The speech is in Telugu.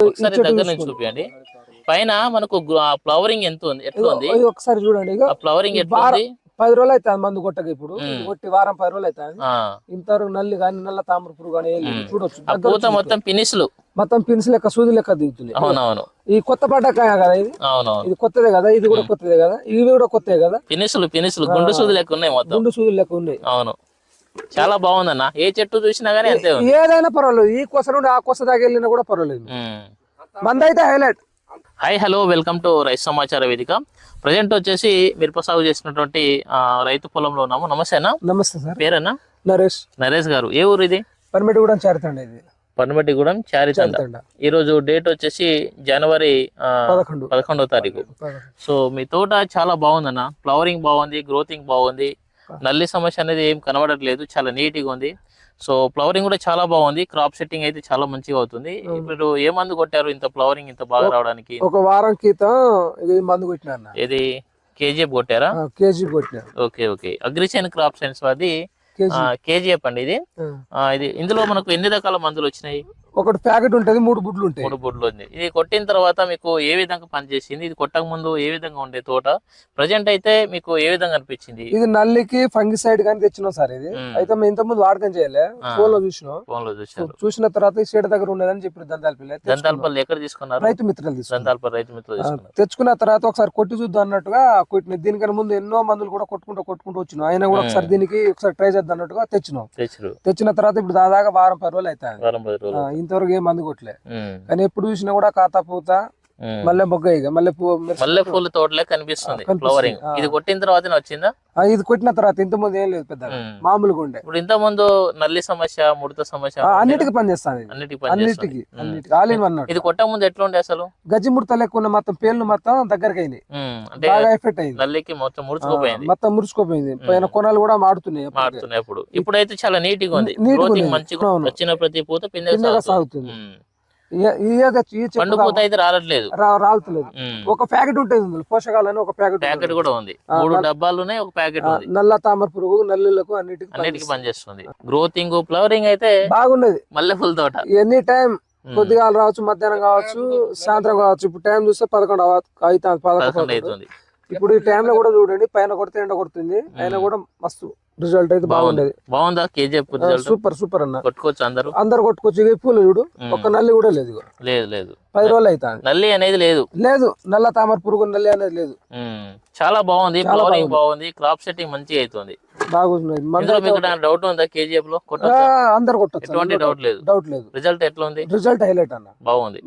ఒకసారి దగ్గర నుంచి చూపించండి. పైన మనకు ఫ్లవరింగ్ ఎంత ఉంది, ఎట్లా ఉంది ఒకసారి చూడండి. ఫ్లవరింగ్ ఎట్లా ఉంది? 10 రోజులు అవుతుంది మందు కొట్టక. ఇప్పుడు కొట్టి వారం 10 రోజులు అవుతుంది. ఇంతవరకు నల్లి కానీ నల్ల తామర పురుగు కానీ చూడొచ్చు. పూత మొత్తం పినిస్లు మొత్తం పిన్స్ లెక్క సూది లెక్క దిగుతుంది. అవునవును. ఈ కొత్త పడ్డకాయ కదా ఇది. అవునవును, ఇది కొత్తదే కదా, ఇది కూడా కొత్తదే కదా, ఇవి కూడా కొత్తదే కదా. పినిస్లు గుండు సూది లెక్క ఉన్నాయి, మొత్తం గుండు సూది లెక్క ఉన్నాయి. అవును, చాలా బాగుందన్న. ఏ చెట్టు చూసినా గానీ అంతే ఉంది. ఏదైనా పర్వాలేదు, ఈ కొస నుండి ఆ కొస దాకా వెళ్ళినా కూడా పర్వాలేదు. మంద అయితే highlight. Hi hello, welcome to రైతు సమాచార వేదిక. ప్రజెంట్ వచ్చేసి మిరప సాగు చేసినటువంటి రైతు పొలంలో ఉన్నాము. నమస్తే అన్న. నమస్తే సార్. పేరన్నా? నరేష్ గారు. ఏ ఊరు ఇది? పర్మిటిగూడెం చారితండ. ఇది పర్మిటిగూడెం చారితండ. ఈ రోజు డేట్ వచ్చేసి జనవరి 11వ తారీఖు. సో మీ తోట చాలా బాగుందన్న. ఫ్లవరింగ్ బాగుంది, గ్రోతింగ్ బాగుంది, నల్లి సమస్య అనేది ఏం కనబడట్లేదు, చాలా నీట్గా ఉంది. సో ఫ్లవరింగ్ కూడా చాలా బాగుంది, క్రాప్ సెట్టింగ్ అయితే చాలా మంచిగా అవుతుంది. ఇప్పుడు ఏ మందు కొట్టారు ఇంత ఫ్లవరింగ్ ఇంత బాగా రావడానికి? ఒక వారం క్రితం మందు కొట్టినా. ఏది కేజీఎఫ్ కొట్టారా? కేజీఎఫ్ కొట్టినా. ఓకే. అగ్రిసైన్ క్రాప్ సైన్స్ అది కేజీఎఫ్ అండి. ఇది ఇందులో మనకు ఎన్ని రకాల మందులు వచ్చినాయి? ఒకటి ప్యాకెట్ ఉంటది, 3 బుడ్లు ఉంటాయి. 3 బుడ్లు ఉంది. ఇది కొట్టిన తర్వాత మీకు ఏ విధంగా పనిచేసింది? ఇది కొట్టక ముందు ఏ విధంగా ఉండే తోట, ప్రజెంట్ అయితే మీకు ఏ విధంగా అనిపించింది? ఇది నల్లికి ఫంగిసైడ్ కానీ తెచ్చినాం సార్. ఇది అయితే మేము ఇంత ముందు వాడకం చేయలే, ఫోన్ లో చూసినాం. చూసిన తర్వాత సీడ దగ్గర ఉండదని చెప్పి దంతాలపల్లి ఎక్కడ తీసుకున్నారు? రైతు మిత్రులు తీసుకున్నారు. తెచ్చుకున్న తర్వాత ఒకసారి కొట్టి చూద్దాం అన్నట్టుగా కొట్టిన. దీనికన్నా ముందు ఎన్నో మందులు కూడా కొట్టుకుంటూ వచ్చినాం. ఆయన కూడా ఒకసారి దీనికి ఒకసారి ట్రై చేద్దాం అన్నట్టుగా తెచ్చిన తర్వాత ఇప్పుడు దాదాపు వారం 10 రోజులు అవుతాయి. ఇంతవరకు ఏం మందు కొట్టలే, కానీ ఎప్పుడు చూసినా కూడా కాతా పూత మల్లె మొగ్గ, ఇక మల్లె పూల తోటలే కనిపిస్తుంది ఫ్లవరింగ్. ఇది కొట్టిన తర్వాత వచ్చిందా? ఇది కొట్టిన తర్వాత ఇంత ముందు ఏం లేదు, పెద్ద మామూలుగా ఉండే. ఇప్పుడు ఇంత ముందు నల్లి సమస్య, ముడత సమస్య అన్నిటికీ పనిచేస్తాను. అన్నిటికీ ఆల్ ఇన్ వన్. ఇది కొట్ట ముందు ఎట్లా ఉండే అసలు? గజ్జి ముడత లేకుండా మొత్తం పేర్లు మొత్తం దగ్గరకి అయినాయి, బాగా ఎఫెక్ట్ అయింది. నల్లికి మొత్తం ముడుచుకోపోయింది. పైన కొనాలు కూడా మాడుతున్నాయి. ఇప్పుడైతే చాలా నీట్ గా ఉంది, మంచిగా వచ్చిన ప్రతి పూత పిందెగా సాగుతుంది. పండు పూత అయితే రావట్లేదు. ఒక ప్యాకెట్ ఉంటుంది పోషకాలని, ఒక ప్యాకెట్ కూడా ఉంది. 3 డబ్బాలు ఒక ప్యాకెట్ ఉంది. నల్ల తామర పురుగు నల్లులకు అన్నిటికి పనిచేస్తుంది. గ్రోతింగ్ ఫ్లవరింగ్ అయితే బాగున్నది. మల్లె పూల తోట ఎనీ టైం కొద్దిగా రావచ్చు, మధ్యాహ్నం కావచ్చు, సాయంత్రం కావచ్చు. ఇప్పుడు టైం చూస్తే 11 అవుతుంది. ఇప్పుడు ఈ టైంలో కూడా చూడండి, పైన కొడితే ఎండ కొడుతుంది, అయినా కూడా మస్తు రిజల్ట్ అయితే బాగుండేది. బాగుందా కేజీఎఫ్? సూపర్ అన్న. కొట్టుకోవచ్చు, అందరు కొట్టుకోవచ్చు. ఇక పూలు చూడు, ఒక్క నల్లి కూడా లేదు. 10 రోజులు అవుతాయి. నల్లి అనేది లేదు, నల్ల తామర పురుగు నల్లి అనేది లేదు. చాలా బాగుంది, ఫ్లవరింగ్ బాగుంది, క్రాప్ సెట్టింగ్ మంచిగా అవుతుంది. బాగుంది. డౌట్ ఉందా కేజీఎఫ్ లో? అందరు కొట్టచ్చు, ఎటువంటి డౌట్ లేదు. లేదు. రిజల్ట్ ఎట్లా ఉంది? రిజల్ట్ హైలైట్ అన్న. బాగుంది.